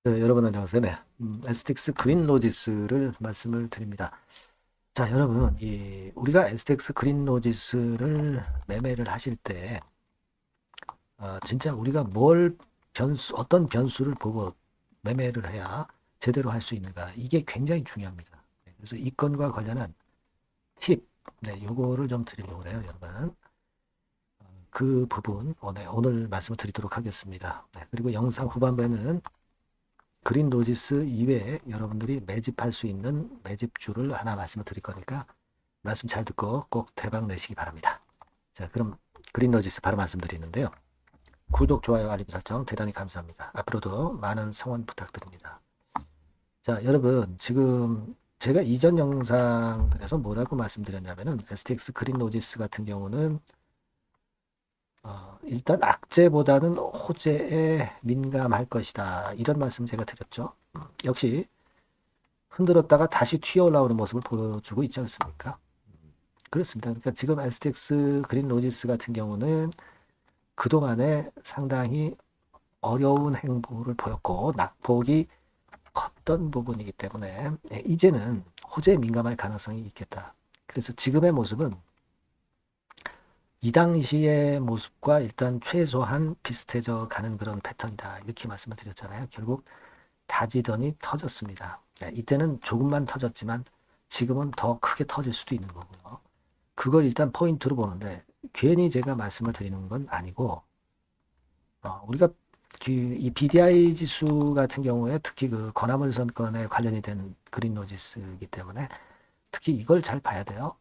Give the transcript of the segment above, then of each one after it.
네, 여러분 안녕하세요. 네. STX 그린 로지스를 말씀을 드립니다. 자, 여러분, 우리가 STX 그린 로지스를 매매를 하실 때, 진짜 우리가 어떤 변수를 보고 매매를 해야 제대로 할 수 있는가. 이게 굉장히 중요합니다. 네, 그래서 이 건과 관련한 팁, 네, 요거를 좀 드리려고 해요, 여러분. 그 부분 오늘 말씀을 드리도록 하겠습니다. 네, 그리고 영상 후반부에는 그린 로지스 이외에 여러분들이 매집할 수 있는 매집주를 하나 말씀을 드릴 거니까 말씀 잘 듣고 꼭 대박 내시기 바랍니다. 자, 그럼 그린 로지스 바로 말씀드리는데요. 구독, 좋아요, 알림 설정 대단히 감사합니다. 앞으로도 많은 성원 부탁드립니다. 자, 여러분 지금 제가 이전 영상들에서 뭐라고 말씀드렸냐면은 STX 그린 로지스 같은 경우는 일단 악재보다는 호재에 민감할 것이다. 이런 말씀 제가 드렸죠. 역시 흔들었다가 다시 튀어 올라오는 모습을 보여주고 있지 않습니까? 그렇습니다. 그러니까 지금 STX 그린 로지스 같은 경우는 그동안에 상당히 어려운 행보를 보였고 낙폭이 컸던 부분이기 때문에 이제는 호재에 민감할 가능성이 있겠다. 그래서 지금의 모습은 이 당시의 모습과 일단 최소한 비슷해져 가는 그런 패턴이다. 이렇게 말씀을 드렸잖아요. 결국 다지더니 터졌습니다. 네, 이때는 조금만 터졌지만 지금은 더 크게 터질 수도 있는 거고요. 그걸 일단 포인트로 보는데 괜히 제가 말씀을 드리는 건 아니고 우리가 이 BDI 지수 같은 경우에 특히 그 건화물선 건에 관련이 된 그린 로지스이기 때문에 특히 이걸 잘 봐야 돼요.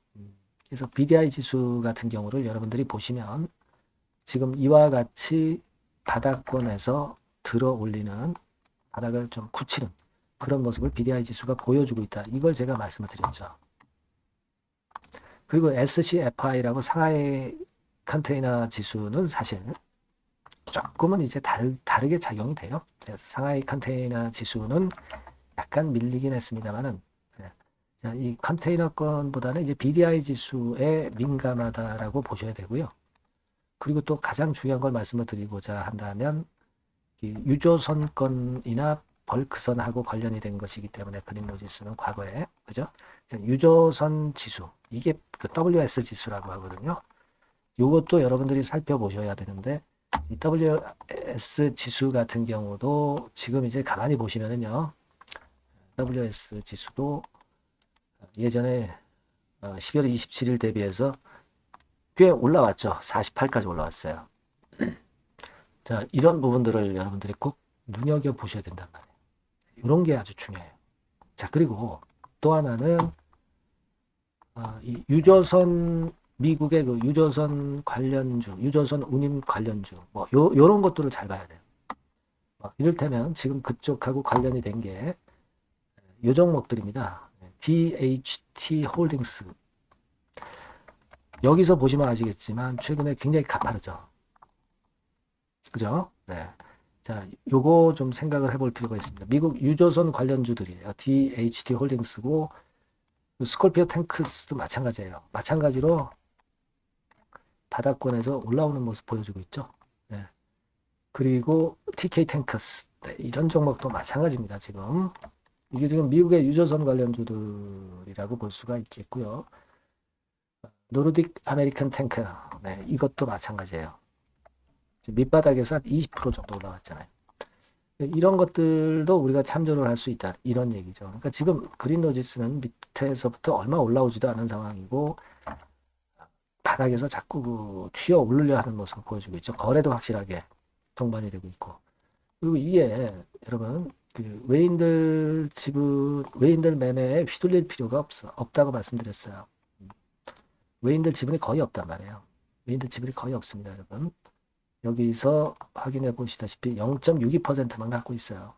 그래서 BDI 지수 같은 경우를 여러분들이 보시면 지금 이와 같이 바닥권에서 들어 올리는 바닥을 좀 굳히는 그런 모습을 BDI 지수가 보여주고 있다. 이걸 제가 말씀을 드렸죠. 그리고 SCFI라고 상하이 컨테이너 지수는 사실 조금은 이제 다르게 작용이 돼요. 그래서 상하이 컨테이너 지수는 약간 밀리긴 했습니다만은 자, 이 컨테이너권보다는 이제 BDI 지수에 민감하다라고 보셔야 되고요. 그리고 또 가장 중요한 걸 말씀을 드리고자 한다면 유조선건이나 벌크선하고 관련이 된 것이기 때문에 그린로지스는 과거에 그죠? 유조선 지수 이게 그 WS 지수라고 하거든요. 이것도 여러분들이 살펴보셔야 되는데 이 WS 지수 같은 경우도 지금 이제 가만히 보시면은요. WS 지수도 예전에 12월 27일 대비해서 꽤 올라왔죠. 48까지 올라왔어요. 자, 이런 부분들을 여러분들이 꼭 눈여겨보셔야 된단 말이에요. 이런 게 아주 중요해요. 자, 그리고 또 하나는 이 유조선 미국의 그 유조선 관련주, 유조선 운임 관련주, 뭐 요런 것들을 잘 봐야 돼요. 이를테면 지금 그쪽하고 관련이 된 게 요 종목들입니다. DHT 홀딩스. 여기서 보시면 아시겠지만 최근에 굉장히 가파르죠. 그죠? 네. 자, 요거 좀 생각을 해볼 필요가 있습니다. 미국 유조선 관련주들이에요. DHT 홀딩스고 스콜피오 탱크스도 마찬가지예요. 마찬가지로 바닥권에서 올라오는 모습 보여주고 있죠. 네. 그리고 TK 탱크스 네, 이런 종목도 마찬가지입니다. 지금 이게 지금 미국의 유조선 관련주들이라고 볼 수가 있겠고요. 노르딕 아메리칸 탱크 네, 이것도 마찬가지예요. 밑바닥에서 한 20% 정도 올라왔잖아요. 이런 것들도 우리가 참조를 할 수 있다. 이런 얘기죠. 그러니까 지금 그린로지스는 밑에서부터 얼마 올라오지도 않은 상황이고 바닥에서 자꾸 그 튀어 오르려 하는 모습을 보여주고 있죠. 거래도 확실하게 동반이 되고 있고. 그리고 이게 여러분 그 외인들 매매에 휘둘릴 필요가 없다고 말씀드렸어요. 외인들 지분이 거의 없단 말이에요. 외인들 지분이 거의 없습니다, 여러분. 여기서 확인해 보시다시피 0.62%만 갖고 있어요.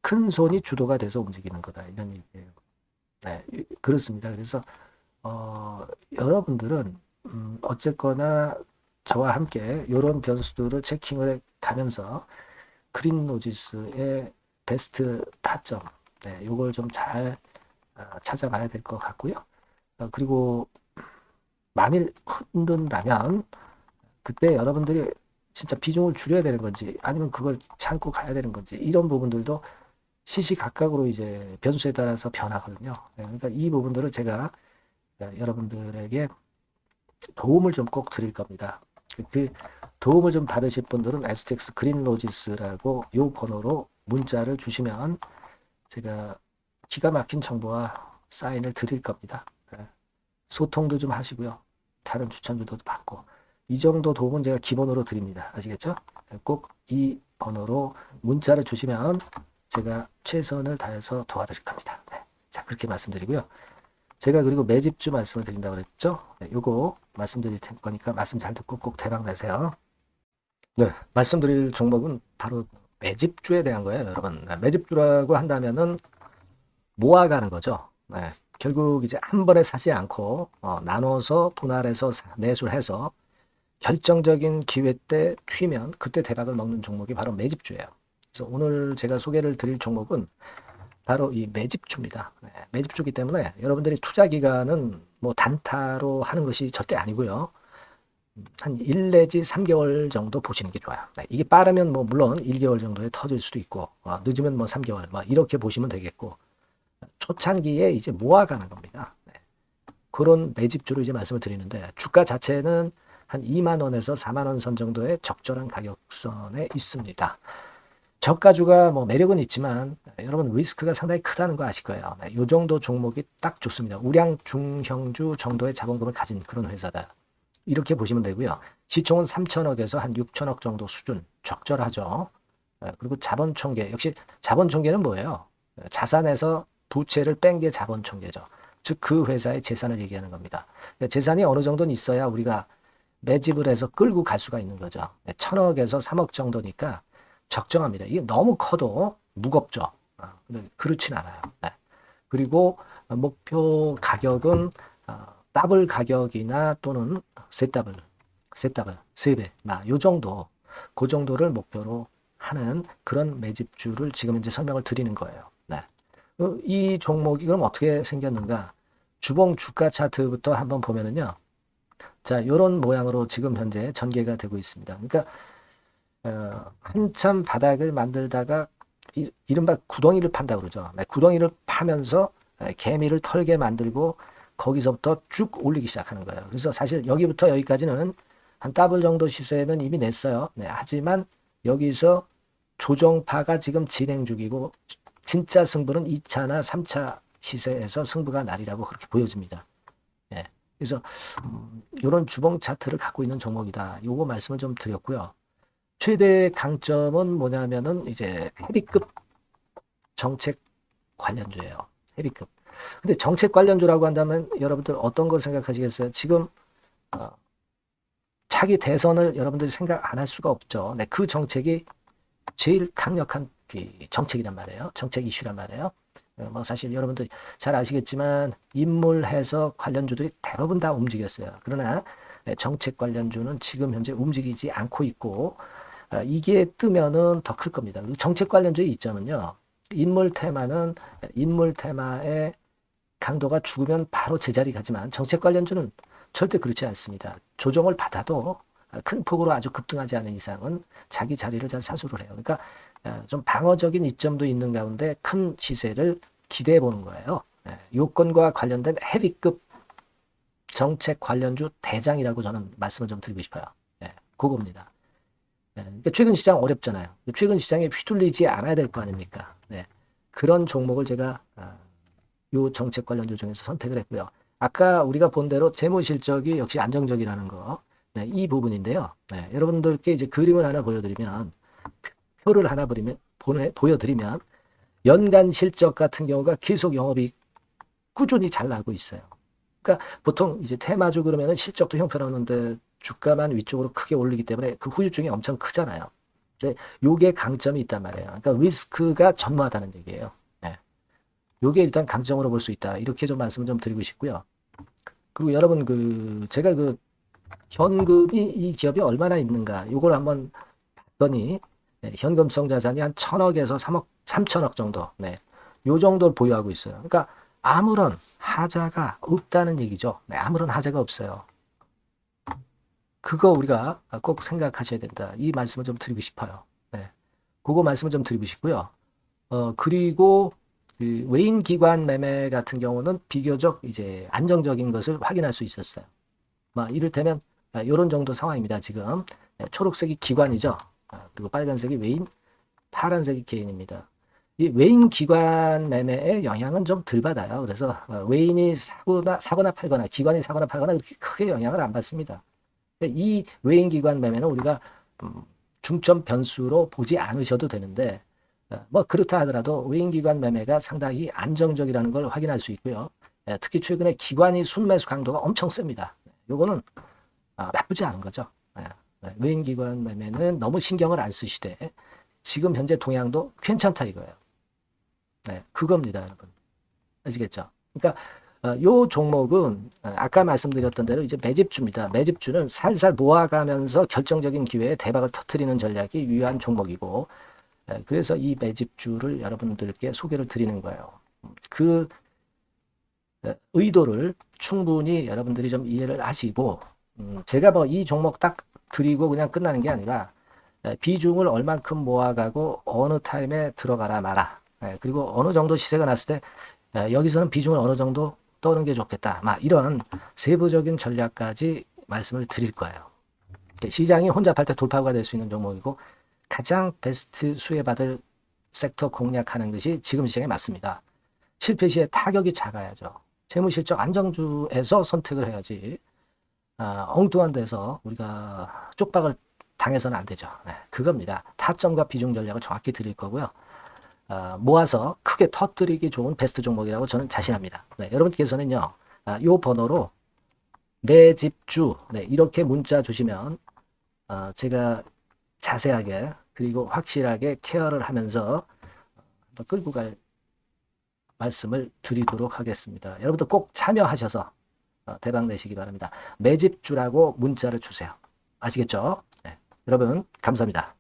큰 손이 주도가 돼서 움직이는 거다 이런 얘기예요. 네, 그렇습니다. 그래서 여러분들은 어쨌거나 저와 함께 이런 변수들을 체킹을 가면서 그린 로지스의 베스트 타점, 네, 이걸 좀 잘 찾아가야 될 것 같고요. 그리고 만일 흔든다면 그때 여러분들이 진짜 비중을 줄여야 되는 건지 아니면 그걸 참고 가야 되는 건지 이런 부분들도 시시각각으로 이제 변수에 따라서 변하거든요. 그러니까 이 부분들을 제가 여러분들에게 도움을 좀 꼭 드릴 겁니다. 그 도움을 좀 받으실 분들은 STX 그린로지스라고 이 번호로 문자를 주시면 제가 기가 막힌 정보와 사인을 드릴 겁니다. 소통도 좀 하시고요. 다른 추천주도 받고 이 정도 도움은 제가 기본으로 드립니다. 아시겠죠? 꼭 이 번호로 문자를 주시면 제가 최선을 다해서 도와드릴 겁니다. 네. 자, 그렇게 말씀드리고요. 제가 그리고 매집주 말씀을 드린다고 그랬죠? 네, 요거 말씀드릴 거니까 말씀 잘 듣고 꼭 대박 내세요. 네, 말씀드릴 종목은 바로 매집주에 대한 거예요, 여러분. 매집주라고 한다면은 모아가는 거죠. 네, 결국 이제 한 번에 사지 않고 나눠서 분할해서 매수를 해서 결정적인 기회 때 튀면 그때 대박을 먹는 종목이 바로 매집주예요. 그래서 오늘 제가 소개를 드릴 종목은 바로 이 매집주입니다. 네, 매집주기 때문에 여러분들이 투자 기간은 뭐 단타로 하는 것이 절대 아니고요. 한 1 내지 3개월 정도 보시는 게 좋아요. 네, 이게 빠르면 뭐 물론 1개월 정도에 터질 수도 있고 늦으면 뭐 3개월 뭐 이렇게 보시면 되겠고 초창기에 이제 모아가는 겁니다. 네, 그런 매집주로 이제 말씀을 드리는데 주가 자체는 한 2만 원에서 4만 원 선 정도의 적절한 가격선에 있습니다. 저가주가 뭐 매력은 있지만 여러분 리스크가 상당히 크다는 거 아실 거예요. 네, 이 정도 종목이 딱 좋습니다. 우량 중형주 정도의 자본금을 가진 그런 회사다. 이렇게 보시면 되고요. 시총은 3천억에서 한 6천억 정도 수준 적절하죠. 그리고 자본총계 역시 자본총계는 뭐예요? 자산에서 부채를 뺀 게 자본총계죠. 즉 그 회사의 재산을 얘기하는 겁니다. 재산이 어느 정도는 있어야 우리가 매집을 해서 끌고 갈 수가 있는 거죠. 1,000억에서 3억 정도니까 적정합니다. 이게 너무 커도 무겁죠. 근데 그렇진 않아요. 네. 그리고 목표 가격은 더블 가격이나 또는 셋더블, 세 배, 요 정도, 그 정도를 목표로 하는 그런 매집주를 지금 이제 설명을 드리는 거예요. 네. 이 종목이 그럼 어떻게 생겼는가? 주봉 주가 차트부터 한번 보면은요. 자, 이런 모양으로 지금 현재 전개가 되고 있습니다. 그러니까 한참 바닥을 만들다가 이른바 구덩이를 판다고 그러죠. 네, 구덩이를 파면서 개미를 털게 만들고 거기서부터 쭉 올리기 시작하는 거예요. 그래서 사실 여기부터 여기까지는 한 더블 정도 시세는 이미 냈어요. 네, 하지만 여기서 조정파가 지금 진행 중이고 진짜 승부는 2차나 3차 시세에서 승부가 나리라고 그렇게 보여집니다. 네, 그래서 이런 주봉 차트를 갖고 있는 종목이다. 요거 말씀을 좀 드렸고요. 최대 강점은 뭐냐면은 이제 헤비급 정책 관련주예요. 헤비급. 근데 정책 관련주라고 한다면 여러분들 어떤 걸 생각하시겠어요? 지금 차기 대선을 여러분들이 생각 안 할 수가 없죠. 네, 그 정책이 제일 강력한 정책이란 말이에요. 정책 이슈란 말이에요. 뭐 사실 여러분들 잘 아시겠지만 인물해서 관련주들이 대부분 다 움직였어요. 그러나 정책 관련주는 지금 현재 움직이지 않고 있고 이게 뜨면은 더 클 겁니다. 정책 관련주의 이점은요. 인물 테마의 강도가 죽으면 바로 제자리 가지만 정책 관련주는 절대 그렇지 않습니다. 조정을 받아도 큰 폭으로 아주 급등하지 않은 이상은 자기 자리를 잘 사수를 해요. 그러니까 좀 방어적인 이점도 있는 가운데 큰 시세를 기대해 보는 거예요. 요건과 관련된 헤비급 정책 관련주 대장이라고 저는 말씀을 좀 드리고 싶어요. 그겁니다. 그러니까 최근 시장 어렵잖아요. 최근 시장에 휘둘리지 않아야 될 거 아닙니까? 그런 종목을 제가 요 정책 관련주 중에서 선택을 했고요. 아까 우리가 본 대로 재무 실적이 역시 안정적이라는 거, 이 부분인데요. 여러분들께 이제 그림을 하나 보여드리면, 표를 하나 보여드리면, 연간 실적 같은 경우가 계속 영업이 꾸준히 잘 나고 있어요. 그러니까 보통 이제 테마주 그러면 실적도 형편없는데 주가만 위쪽으로 크게 올리기 때문에 그 후유증이 엄청 크잖아요. 근데 요게 강점이 있단 말이에요. 그러니까 리스크가 전무하다는 얘기예요. 요게 일단 강점으로 볼 수 있다. 이렇게 좀 말씀을 좀 드리고 싶고요. 그리고 여러분 제가 현금이 이 기업이 얼마나 있는가 요걸 한번 봤더니 현금성 자산이 한 1,000억에서 3천억 정도. 요 정도를 보유하고 있어요. 그러니까 아무런 하자가 없다는 얘기죠. 아무런 하자가 없어요. 그거 우리가 꼭 생각하셔야 된다. 이 말씀을 좀 드리고 싶어요. 네. 그거 말씀을 좀 드리고 싶고요. 그리고 그 외인 기관 매매 같은 경우는 비교적 이제 안정적인 것을 확인할 수 있었어요. 이를테면 이런 정도 상황입니다. 지금 초록색이 기관이죠. 그리고 빨간색이 외인, 파란색이 개인입니다. 이 외인 기관 매매의 영향은 좀 덜 받아요. 그래서 외인이 사거나 팔거나 기관이 사거나 팔거나 그렇게 크게 영향을 안 받습니다. 이 외인 기관 매매는 우리가 중점 변수로 보지 않으셔도 되는데 그렇다 하더라도 외인 기관 매매가 상당히 안정적이라는 걸 확인할 수 있고요. 특히 최근에 기관이 순매수 강도가 엄청 셉니다. 요거는 나쁘지 않은 거죠. 외인 기관 매매는 너무 신경을 안 쓰시되 지금 현재 동향도 괜찮다 이거예요. 그겁니다, 여러분. 아시겠죠? 그러니까 요 종목은 아까 말씀드렸던 대로 이제 매집주입니다. 매집주는 살살 모아가면서 결정적인 기회에 대박을 터뜨리는 전략이 유효한 종목이고, 그래서 이 매집주를 여러분들께 소개를 드리는 거예요. 그 의도를 충분히 여러분들이 좀 이해를 하시고, 제가 이 종목 딱 드리고 그냥 끝나는 게 아니라 비중을 얼만큼 모아가고 어느 타임에 들어가라 마라. 그리고 어느 정도 시세가 났을 때 여기서는 비중을 어느 정도 떠는 게 좋겠다. 이런 세부적인 전략까지 말씀을 드릴 거예요. 시장이 혼잡할 때 돌파구가 될 수 있는 종목이고 가장 베스트 수혜받을 섹터 공략하는 것이 지금 시장에 맞습니다. 실패 시에 타격이 작아야죠. 재무실적 안정주에서 선택을 해야지 엉뚱한 데서 우리가 쪽박을 당해서는 안 되죠. 그겁니다. 타점과 비중 전략을 정확히 드릴 거고요. 모아서 크게 터뜨리기 좋은 베스트 종목이라고 저는 자신합니다. 여러분께서는요, 이 번호로 매집주 이렇게 문자 주시면 제가 자세하게 그리고 확실하게 케어를 하면서 끌고 갈 말씀을 드리도록 하겠습니다. 여러분들 꼭 참여하셔서 대박 내시기 바랍니다. 매집주라고 문자를 주세요. 아시겠죠? 여러분 감사합니다.